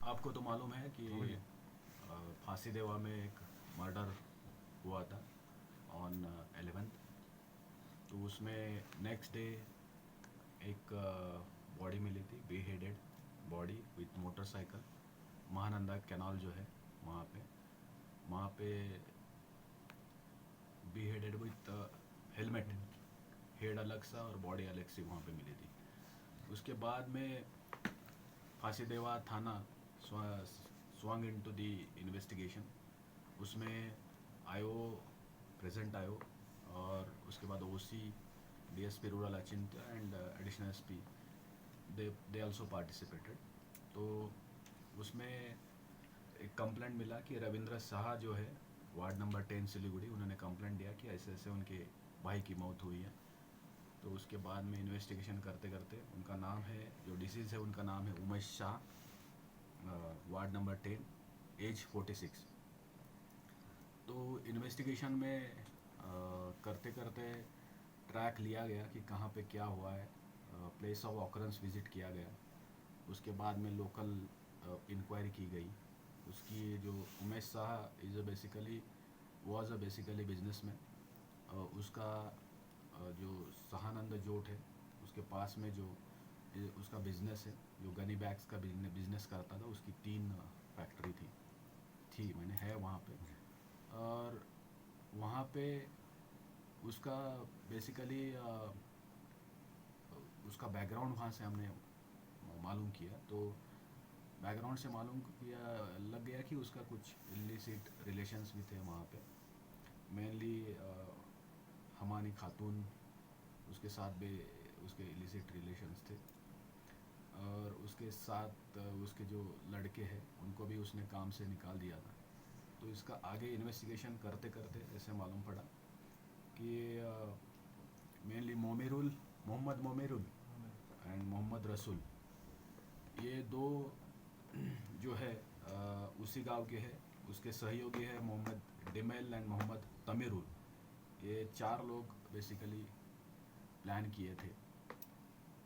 आपको तो मालूम है कि फांसी देवा में एक मर्डर हुआ था ऑन 11th। तो उसमें नेक्स्ट डे एक बॉडी मिली थी, be headed body with motorcycle, Mahananda canal जो है वहाँ पे be headed with helmet, head अलग सा और बॉडी अलग सी वहाँ पे मिली थी। उसके बाद में फांसी देवा थाना स्वांग इनटू द इन्वेस्टिगेशन। उसमें आयो प्रेजेंट आयो, और उसके बाद OC, DSP rural Achintya and additional SP, they also participated. तो उसमें एक कंप्लेंट मिला कि रविंद्र शाह जो है वार्ड नंबर 10 सिलीगुड़ी, उन्होंने कंप्लेंट दिया कि ऐसे ऐसे उनके भाई की मौत हुई है। तो उसके बाद में इन्वेस्टिगेशन करते करते उनका नाम है, जो डिसीज़ है उनका नाम है Umesh Shah, ward number 10, age 46। तो इन्वेस्टिगेशन में करते करते ट्रैक लिया गया कि कहाँ पे क्या हुआ है, प्लेस ऑफ ऑकरेंस विज़िट किया गया। उसके बाद में लोकल इंक्वायरी की गई। उसकी जो Umesh Shah is a basically was a basically businessman. उसका जो सहानंद जोट है, उसके पास में जो उसका बिजनेस है, जो गनी बैग्स का बिजनेस करता था, उसकी 3 फैक्ट्री थी मैंने है वहाँ पे। और वहाँ पे उसका बेसिकली उसका बैकग्राउंड वहाँ से हमने मालूम किया। तो बैकग्राउंड से मालूम किया, लग गया कि उसका कुछ इलिसिट रिलेशंस भी थे वहाँ पे। मेनली हमानी खातून, उसके साथ भी उसके इलिसिट रिलेशंस थे। और उसके साथ उसके जो लड़के हैं उनको भी उसने काम से निकाल दिया था। तो इसका आगे इन्वेस्टिगेशन करते करते ऐसे मालूम पड़ा कि मेनली मोहम्मद मोमेरुल एंड मोहम्मद रसूल, ये दो जो है उसी गांव के हैं। उसके सहयोगी है मोहम्मद डिमेल एंड मोहम्मद तमीरुल। ये 4 लोग बेसिकली प्लान किए थे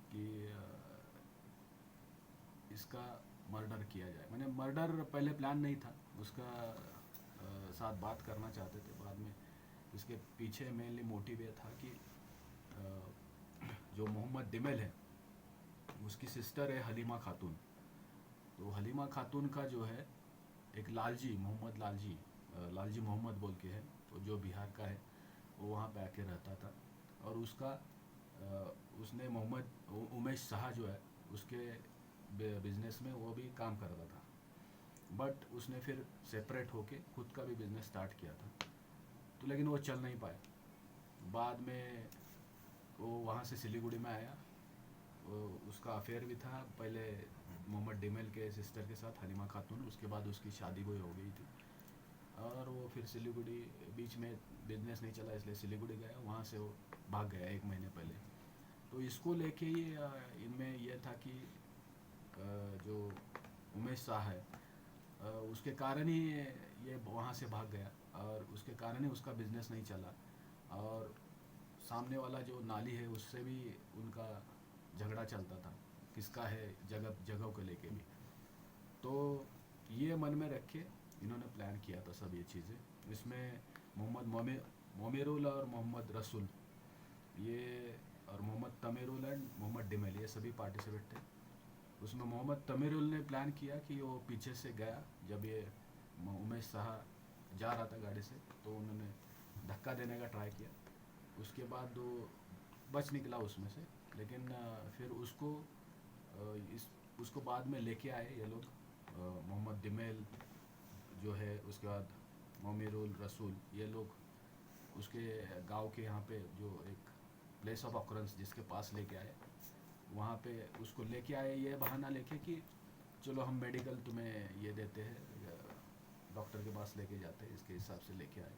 कि इसका मर्डर किया जाए। मैंने मर्डर पहले प्लान नहीं था उसका, साथ बात करना चाहते थे बाद में। इसके पीछे मेनली मोटिव ये था कि जो मोहम्मद डिमेल है उसकी सिस्टर है हलीमा खातून। तो हलीमा खातून का जो है एक लालजी मोहम्मद, लालजी मोहम्मद बोल के है, तो जो बिहार का है, वो वहाँ पे आके रहता था। और उसका उसने मोहम्मद उमेश शाह जो है उसके बिजनेस में वो भी काम करता था। बट उसने फिर सेपरेट होके खुद का भी बिजनेस स्टार्ट किया था। तो लेकिन वो चल नहीं पाया। बाद में वो वहाँ से सिलीगुड़ी में आया। वो उसका अफेयर भी था पहले मोहम्मद डिमेल के सिस्टर के साथ, हलीमा खातून। उसके बाद उसकी शादी भी हो गई थी, और वो फिर सिलीगुड़ी, बीच में बिजनेस नहीं चला इसलिए सिलीगुड़ी गया। वहाँ से वो भाग गया 1 महीने पहले। तो इसको लेके ये इनमें यह था कि जो उमेश शाह है उसके कारण ही ये वहाँ से भाग गया, और उसके कारण ही उसका बिजनेस नहीं चला। और सामने वाला जो नाली है उससे भी उनका झगड़ा चलता था, किसका है जगह को लेके भी। तो ये मन में रख के इन्होंने प्लान किया था सब ये चीज़ें। इसमें मोहम्मद मोमेरुल और मोहम्मद रसूल, ये और मोहम्मद तमीरुल एंड मोहम्मद डिमेल, ये सभी पार्टिसिपेट थे उसमें। मोहम्मद तमीरुल ने प्लान किया कि वो पीछे से गया, जब ये उमेश शाह जा रहा था गाड़ी से, तो उन्होंने धक्का देने का ट्राई किया। उसके बाद वो बच निकला उसमें से। लेकिन फिर उसको बाद में लेके आए ये लोग, मोहम्मद डिमेल जो है, उसके बाद मोमेरुल रसूल, ये लोग उसके गांव के यहाँ पे जो एक प्लेस ऑफ ऑकरेंस जिसके पास लेके आए, वहाँ पे उसको लेके आए ये बहाना लेके कि चलो हम मेडिकल तुम्हें ये देते हैं, डॉक्टर के पास लेके जाते हैं, इसके हिसाब से लेके आए।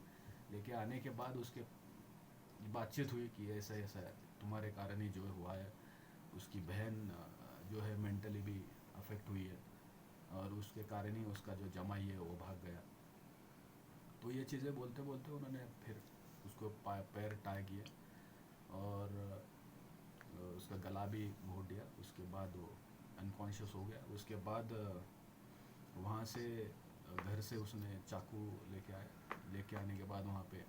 लेके आने के बाद उसके बातचीत हुई कि ऐसा ऐसा तुम्हारे कारण ही जो हुआ है। उसकी बहन जो है मेंटली भी अफेक्ट हुई है, और उसके कारण ही उसका जो जमाई है वो भाग गया। तो ये चीज़ें बोलते बोलते उन्होंने फिर उसको पैर टाई किए, और उसका गला भी घोट दिया। उसके बाद वो अनकॉन्शियस हो गया। उसके बाद वहाँ से घर से उसने चाकू लेके आने के बाद वहाँ पे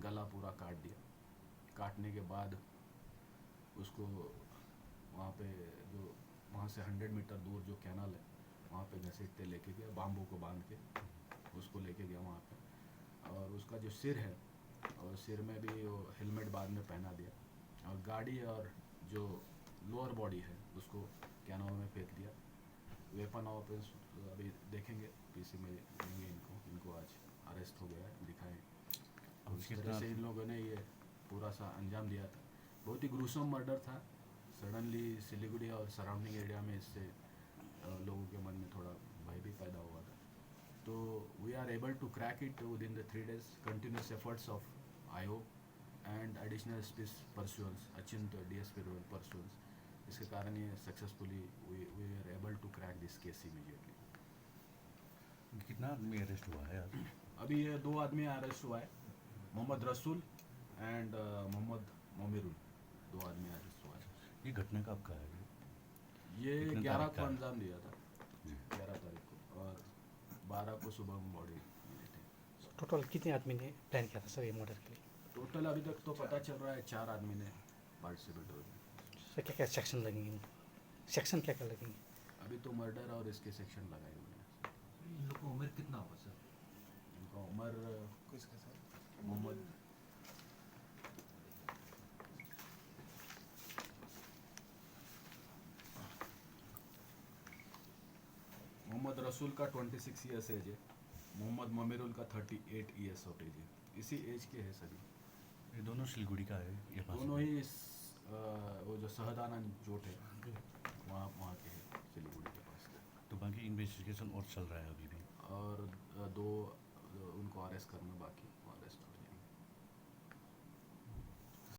गला पूरा काट दिया। काटने के बाद उसको वहाँ पे जो वहाँ से 100 मीटर दूर जो कैनाल है वहाँ पे घसीटते लेके गया, बाम्बू को बांध के उसको लेके गया वहाँ पे। और उसका जो सिर है, और सिर में भी वो हेलमेट बाद में पहना दिया, और गाड़ी और जो लोअर बॉडी है उसको कैनाल में फेंक दिया। वेपन ऑफेंस अभी देखेंगे, पीसी में देंगे इनको आज अरेस्ट हो गया है, दिखाएं। तो इस तरह से इन लोगों ने ये पूरा सा अंजाम दिया था। बहुत ही ग्रूसम मर्डर था। सडनली सिलीगुड़ी और सराउंडिंग एरिया में इससे लोगों के मन में थोड़ा भय भी पैदा हुआ था। तो we are able to crack it within the 3 days continuous efforts of IO and additional SPs pursuance, Achint DSP rural pursuance. इसके कारण ये successfully we are able to crack this case immediately. कितना आदमी अरेस्ट हुआ है आज? अभी ये 2 आदमी अरेस्ट हुआ है, मोहम्मद रसूल एंड मोहम्मद मोमिरुल, 2 आदमी अरेस्ट हुआ है। ये घटना कब का है? ये कितने 11 तारीख को का है? अंजाम दिया था, जी। 11 तारीख को, और 12 को सुबह में बॉडी मिली थी। टोटल कितने आदमी ने प्लान किया था सर ये मर्डर के लिए? टोटल अभी तक तो पता चल रहा है 4 आदमी ने पार्टिसिपेट हुए। सर क्या क्या सेक्शन लगेंगे? सेक्शन क्या क्या लगेंगे? अभी तो मर्डर और इसके सेक्शन लगाए हुए हैं। इन लोग का उम्र कितना होगा सर? इनका उम्र किसका सर? मोहम्मद रसूल का 26 ईयर्स एज है, मोहम्मद मोमिरुल का 38 ईयर्स ऑफ एज है। इसी एज के हैं सभी। ये दोनों सिलीगुड़ी का है? ये दोनों ही वो जो सहदानंद जोट है वहाँ के हैं, सिलीगुड़ी के पास के। तो बाकी इन्वेस्टिगेशन और चल रहा है अभी भी? और 2 उनको अरेस्ट करना बाकी।